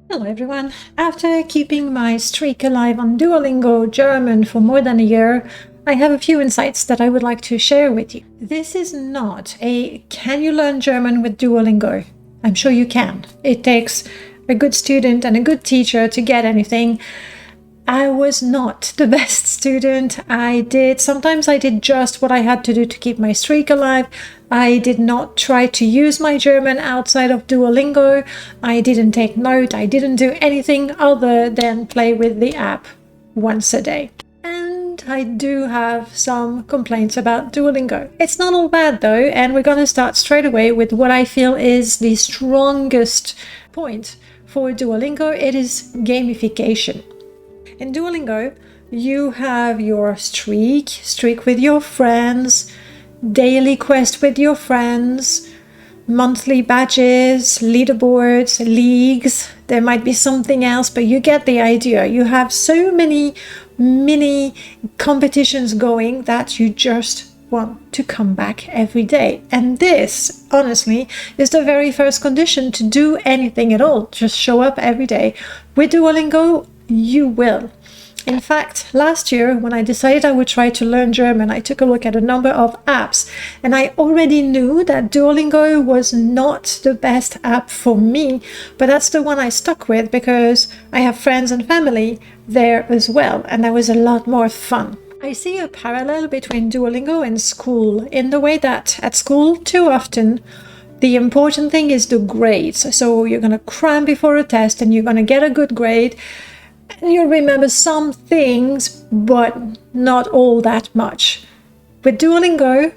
Hello everyone. After keeping my streak alive on Duolingo German for more than a year, I have a few insights that I would like to share with you. This is not a can you learn German with Duolingo? I'm sure you can. It takes a good student and a good teacher to get anything. I was not the best student. Sometimes I did just what I had to do to keep my streak alive. I did not try to use my German outside of Duolingo. I didn't take note. I didn't do anything other than play with the app once a day. And I do have some complaints about Duolingo. It's not all bad though, and we're gonna start straight away with what I feel is the strongest point for Duolingo. It is gamification. In Duolingo, you have your streak with your friends, daily quest with your friends, monthly badges, leaderboards, leagues. There might be something else, but you get the idea. You have so many mini competitions going that you just want to come back every day. And this, honestly, is the very first condition to do anything at all. Just show up every day. With Duolingo, you will. In fact, last year, when I decided I would try to learn German, I took a look at a number of apps, and I already knew that Duolingo was not the best app for me, but that's the one I stuck with because I have friends and family there as well, and that was a lot more fun. I see a parallel between Duolingo and school in the way that at school, too often, the important thing is the grades. So you're going to cram before a test and you're going to get a good grade. You'll remember some things, but not all that much. With Duolingo,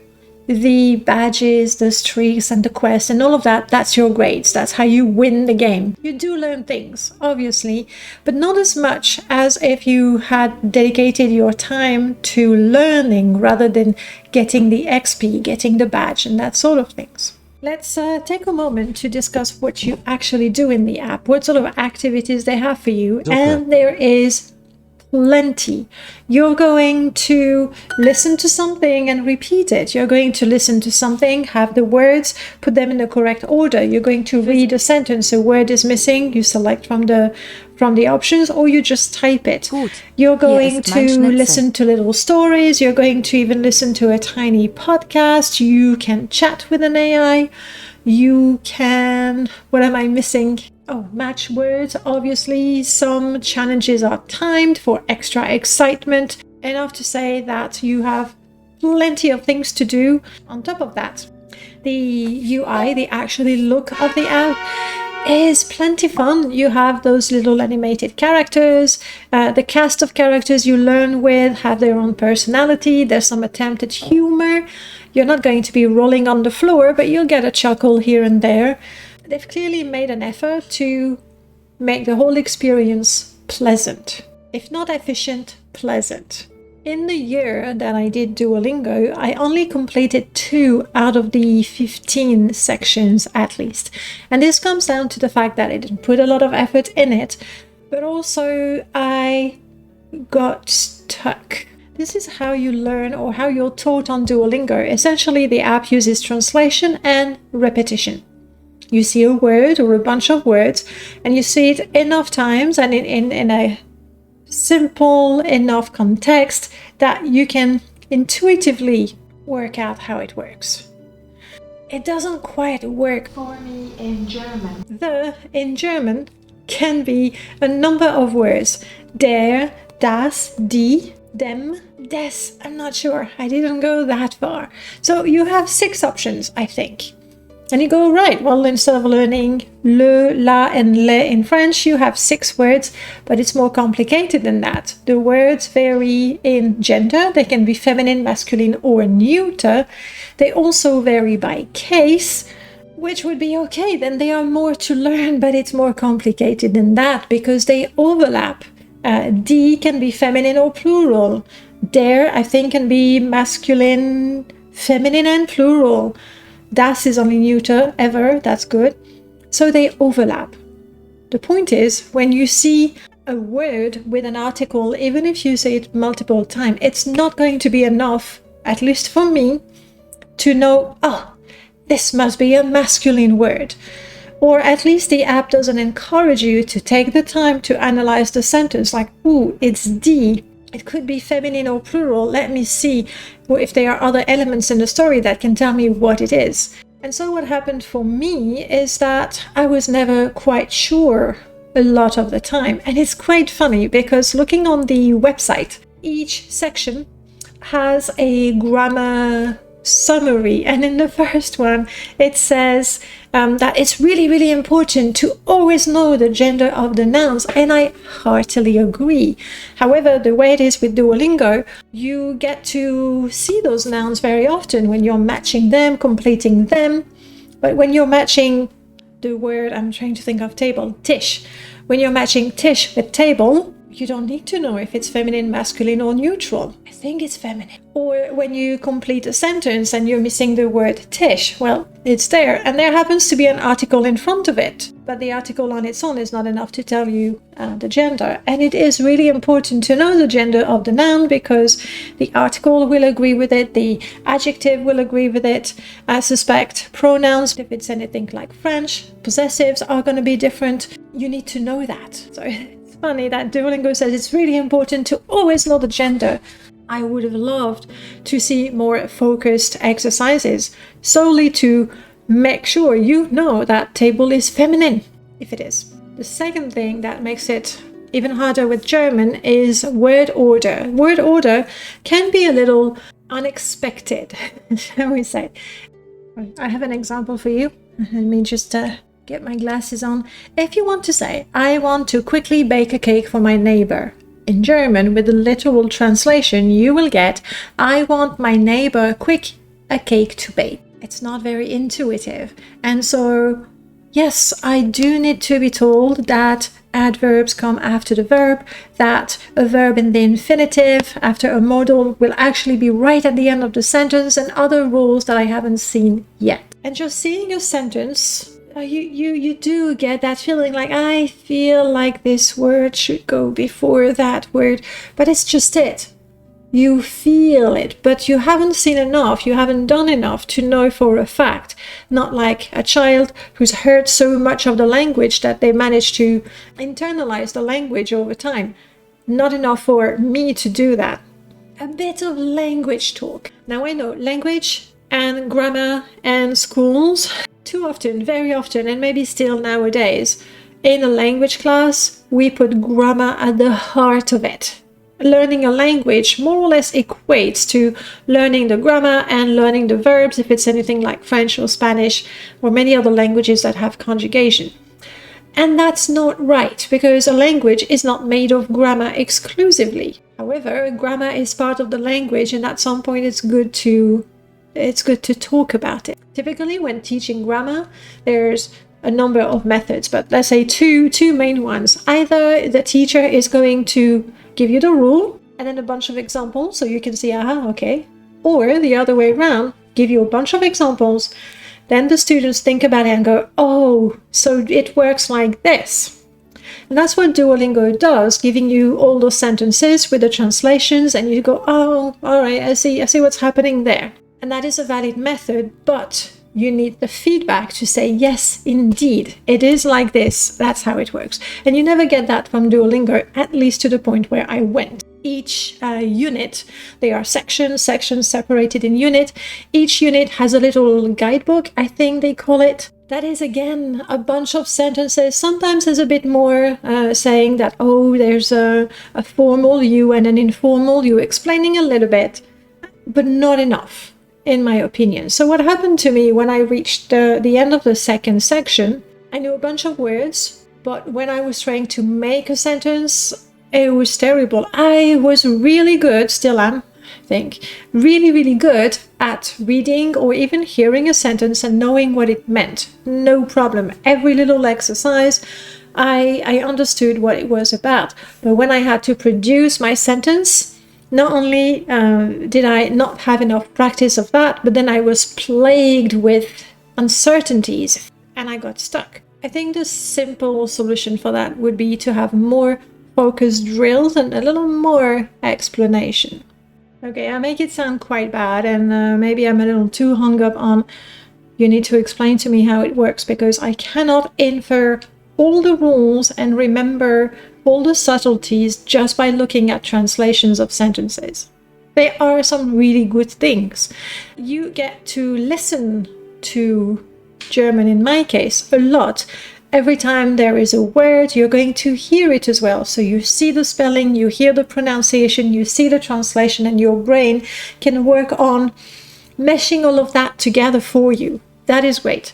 the badges, the streaks, and the quests, and all of that, that's your grades. That's how you win the game. You do learn things, obviously, but not as much as if you had dedicated your time to learning rather than getting the XP, getting the badge, and that sort of things. Let's take a moment to discuss what you actually do in the app, what sort of activities they have for you. Okay. And there is plenty. You're going to listen to something and repeat it. You're going to listen to something, have the words, put them in the correct order. You're going to read a sentence. A word is missing, you select from the options, or you just type it. You're going to listen to little stories. You're going to even listen to a tiny podcast. You can chat with an AI. You can, what am I missing? Oh, match words. Obviously, some challenges are timed for extra excitement. Enough to say that you have plenty of things to do. On top of that, the UI, the actually look of the app, is plenty fun. You have those little animated characters. The cast of characters you learn with have their own personality. There's some attempt at humor. You're not going to be rolling on the floor, but you'll get a chuckle here and there. They've clearly made an effort to make the whole experience pleasant. If not efficient, pleasant. In the year that I did Duolingo, I only completed 2 out of the 15 sections at least. And this comes down to the fact that I didn't put a lot of effort in it, but also I got stuck. This is how you learn or how you're taught on Duolingo. Essentially, the app uses translation and repetition. You see a word or a bunch of words, and you see it enough times and in a simple enough context that you can intuitively work out how it works. It doesn't quite work for me in German. The in German can be a number of words. Der, das, die, dem, des. I'm not sure. I didn't go that far. So you have 6 options, I think. And you go, right, well, instead of learning le, la, and le in French, you have 6 words, but it's more complicated than that. The words vary in gender. They can be feminine, masculine, or neuter. They also vary by case, which would be okay. Then they are more to learn, but it's more complicated than that because they overlap. Die can be feminine or plural. Der, I think, can be masculine, feminine, and plural. Das is only neuter, ever, that's good. So they overlap. The point is, when you see a word with an article, even if you say it multiple times, it's not going to be enough, at least for me, to know, oh, this must be a masculine word. Or at least the app doesn't encourage you to take the time to analyze the sentence, like, ooh, it's D. It could be feminine or plural. Let me see if there are other elements in the story that can tell me what it is. And so what happened for me is that I was never quite sure a lot of the time. And it's quite funny because looking on the website, each section has a grammar summary, and in the first one it says that it's really, really important to always know the gender of the nouns, and I heartily agree. However, the way it is with Duolingo, you get to see those nouns very often when you're matching them, completing them. But when you're matching the word, I'm trying to think of table, tish. When you're matching tish with table, you don't need to know if it's feminine, masculine, or neutral. I think it's feminine. Or when you complete a sentence and you're missing the word tish, well, it's there, and there happens to be an article in front of it. But the article on its own is not enough to tell you the gender. And it is really important to know the gender of the noun, because the article will agree with it, the adjective will agree with it. I suspect pronouns, if it's anything like French, possessives are going to be different. You need to know that. So it's funny that Duolingo says it's really important to always know the gender. I would have loved to see more focused exercises solely to make sure you know that table is feminine, if it is. The second thing that makes it even harder with German is word order. Word order can be a little unexpected, shall we say. I have an example for you. Let me just get my glasses on. If you want to say, I want to quickly bake a cake for my neighbor, in German, with the literal translation, you will get, I want my neighbor quick a cake to bake. It's not very intuitive. And so, yes, I do need to be told that adverbs come after the verb, that a verb in the infinitive after a modal will actually be right at the end of the sentence, and other rules that I haven't seen yet. And just seeing a sentence, you do get that feeling like, I feel like this word should go before that word, but it's just it. You feel it, but you haven't seen enough, you haven't done enough to know for a fact. Not like a child who's heard so much of the language that they manage to internalize the language over time. Not enough for me to do that. A bit of language talk. Now I know language and grammar and schools, too often, very often, and maybe still nowadays, in a language class, we put grammar at the heart of it. Learning a language more or less equates to learning the grammar and learning the verbs, if it's anything like French or Spanish or many other languages that have conjugation. And that's not right, because a language is not made of grammar exclusively. However, grammar is part of the language, and at some point it's good to talk about it. Typically, when teaching grammar, there's a number of methods, but let's say two main ones. Either the teacher is going to give you the rule and then a bunch of examples so you can see, aha, okay. Or the other way around, give you a bunch of examples, then the students think about it and go, oh, so it works like this. And that's what Duolingo does, giving you all those sentences with the translations, and you go, oh, all right, I see what's happening there. And that is a valid method, but you need the feedback to say, yes, indeed, it is like this. That's how it works. And you never get that from Duolingo, at least to the point where I went. Each unit, there are sections separated in unit. Each unit has a little guidebook, I think they call it. That is, again, a bunch of sentences. Sometimes there's a bit more saying that, oh, there's a formal you and an informal you, explaining a little bit, but not enough, in my opinion. So what happened to me when I reached the end of the second section, I knew a bunch of words, but when I was trying to make a sentence, it was terrible. I was really good, still am, I think, really, really good at reading or even hearing a sentence and knowing what it meant. No problem. Every little exercise, I understood what it was about. But when I had to produce my sentence, not only did I not have enough practice of that, but then I was plagued with uncertainties and I got stuck. I think the simple solution for that would be to have more focused drills and a little more explanation. Okay, I make it sound quite bad, and maybe I'm a little too hung up on You need to explain to me how it works, because I cannot infer all the rules and remember all the subtleties just by looking at translations of sentences. There are some really good things. You get to listen to German, in my case, a lot. Every time there is a word, you're going to hear it as well. So you see the spelling, you hear the pronunciation, you see the translation, and your brain can work on meshing all of that together for you. That is great.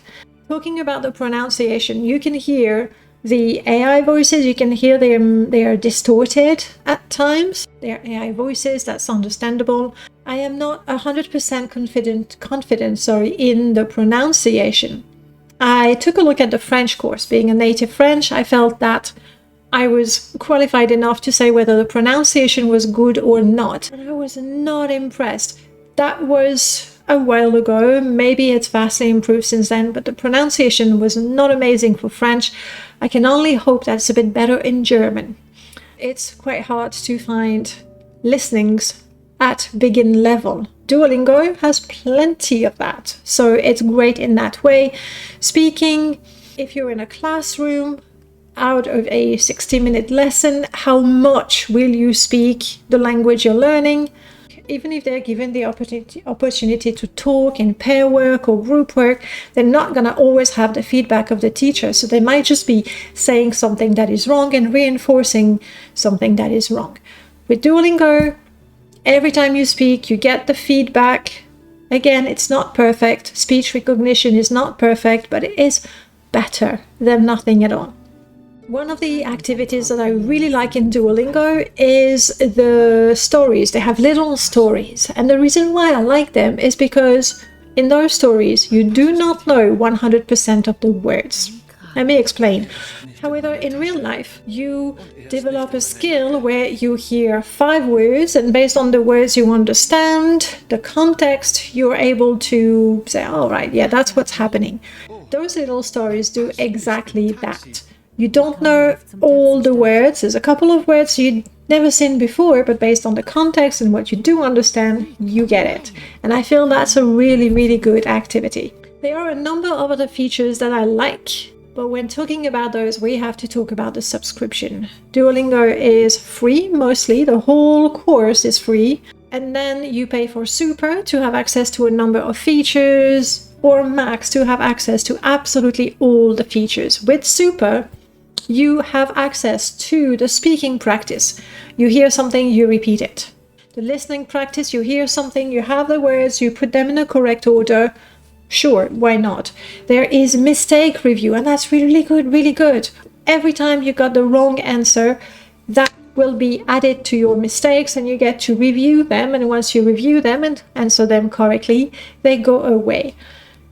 Talking about the pronunciation, you can hear the AI voices, you can hear them, they are distorted at times. They are AI voices, that's understandable. I am not 100% confident in the pronunciation. I took a look at the French course. Being a native French, I felt that I was qualified enough to say whether the pronunciation was good or not. And I was not impressed. That was a while ago. Maybe it's vastly improved since then, but the pronunciation was not amazing for French. I can only hope that's a bit better in German. It's quite hard to find listenings at begin level. Duolingo has plenty of that, so it's great in that way. Speaking, if you're in a classroom, out of a 60-minute lesson, how much will you speak the language you're learning? Even if they're given the opportunity to talk in pair work or group work, they're not going to always have the feedback of the teacher. So they might just be saying something that is wrong and reinforcing something that is wrong. With Duolingo, every time you speak, you get the feedback. Again, it's not perfect. Speech recognition is not perfect, but it is better than nothing at all. One of the activities that I really like in Duolingo is the stories. They have little stories. And the reason why I like them is because in those stories, you do not know 100% of the words. Let me explain. However, in real life, you develop a skill where you hear 5 words, and based on the words you understand, the context, you're able to say, all right, yeah, that's what's happening. Those little stories do exactly that. You don't know all the words. There's a couple of words you'd never seen before, but based on the context and what you do understand, you get it. And I feel that's a really, really good activity. There are a number of other features that I like, but when talking about those, we have to talk about the subscription. Duolingo is free, mostly. The whole course is free. And then you pay for Super to have access to a number of features, or Max to have access to absolutely all the features. With Super, you have access to the speaking practice. You hear something, you repeat it. The listening practice, you hear something, you have the words, you put them in the correct order. Sure, why not? There is mistake review, and that's really good, really good. Every time you got the wrong answer, that will be added to your mistakes, and you get to review them. And once you review them and answer them correctly, they go away.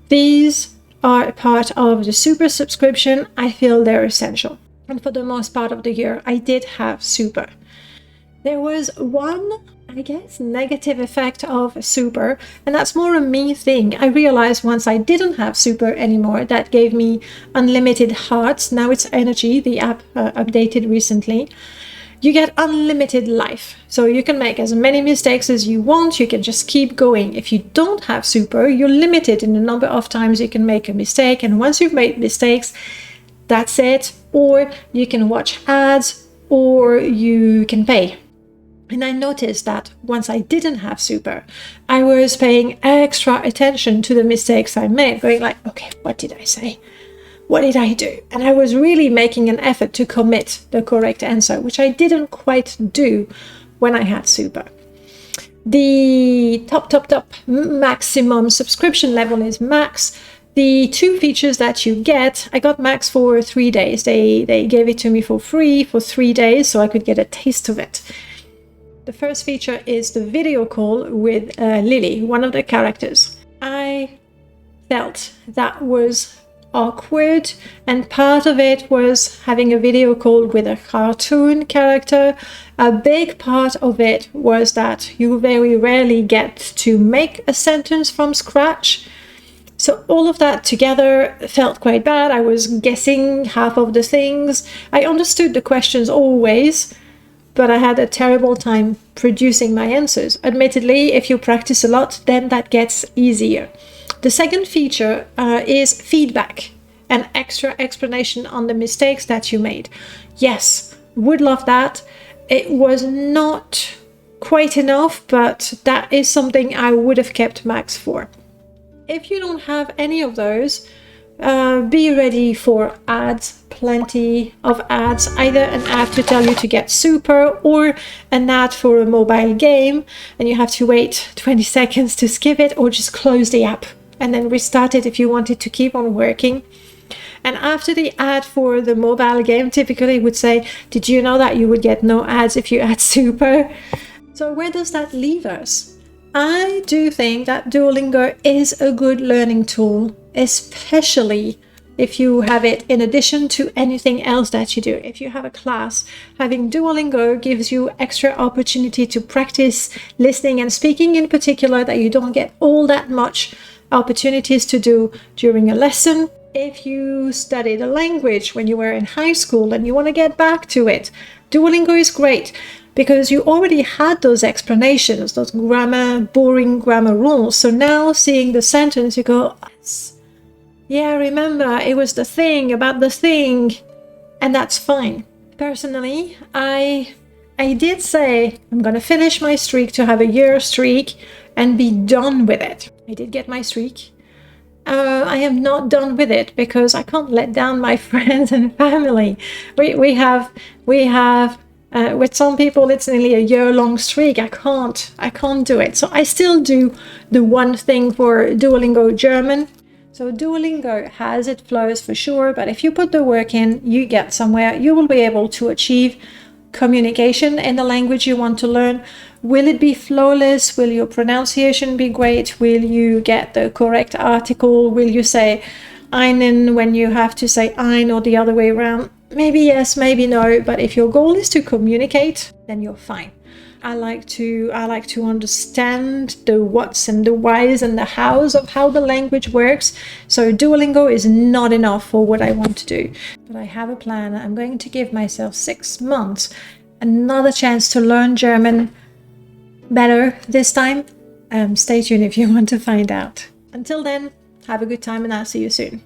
These are part of the Super subscription. I feel they're essential. And for the most part of the year, I did have Super. There was one, I guess, negative effect of Super, and that's more a me thing. I realized once I didn't have Super anymore, that gave me unlimited hearts. Now it's Energy, the app updated recently. You get unlimited life. So you can make as many mistakes as you want. You can just keep going. If you don't have Super, you're limited in the number of times you can make a mistake. And once you've made mistakes, that's it. Or you can watch ads, or you can pay. And I noticed that once I didn't have Super, I was paying extra attention to the mistakes I made, going like, okay, what did I say? What did I do? And I was really making an effort to commit the correct answer, which I didn't quite do when I had Super. The top maximum subscription level is Max. The 2 features that you get, I got Max for 3 days. They gave it to me for free for 3 days, so I could get a taste of it. The first feature is the video call with Lily, one of the characters. I felt that was awkward, and part of it was having a video call with a cartoon character. A big part of it was that you very rarely get to make a sentence from scratch. So all of that together felt quite bad. I was guessing half of the things. I understood the questions always, but I had a terrible time producing my answers. Admittedly, if you practice a lot, then that gets easier. The second feature is feedback, an extra explanation on the mistakes that you made. Yes, would love that. It was not quite enough, but that is something I would have kept max for. If you don't have any of those, be ready for ads, plenty of ads, either an ad to tell you to get super or an ad for a mobile game and you have to wait 20 seconds to skip it, or just close the app and then restart it if you want it to keep on working. And after the ad for the mobile game, typically would say, did you know that you would get no ads if you add super? So where does that leave us? I do think that Duolingo is a good learning tool, especially if you have it in addition to anything else that you do. If you have a class, having Duolingo gives you extra opportunity to practice listening and speaking in particular that you don't get all that much opportunities to do during a lesson. If you studied a language when you were in high school and you want to get back to it, Duolingo is great, because you already had those explanations, those boring grammar rules. So now seeing the sentence, you go, yeah, remember, it was the thing about the thing. And that's fine. Personally, I did say I'm going to finish my streak, to have a year streak and be done with it. I did get my streak. I am not done with it because I can't let down my friends and family. We have with some people it's nearly a year-long streak. I can't do it. So I still do the one thing for Duolingo German. So Duolingo has its flaws for sure, but if you put the work in, you get somewhere. You will be able to achieve communication in the language you want to learn. Will it be flawless? Will your pronunciation be great? Will you get the correct article? Will you say einen when you have to say ein, or the other way around? Maybe yes, maybe no, but if your goal is to communicate, then you're fine. I like to understand the whats and the whys and the hows of how the language works. So Duolingo is not enough for what I want to do. But I have a plan. I'm going to give myself 6 months, another chance to learn German better this time. Stay tuned if you want to find out. Until then, have a good time and I'll see you soon.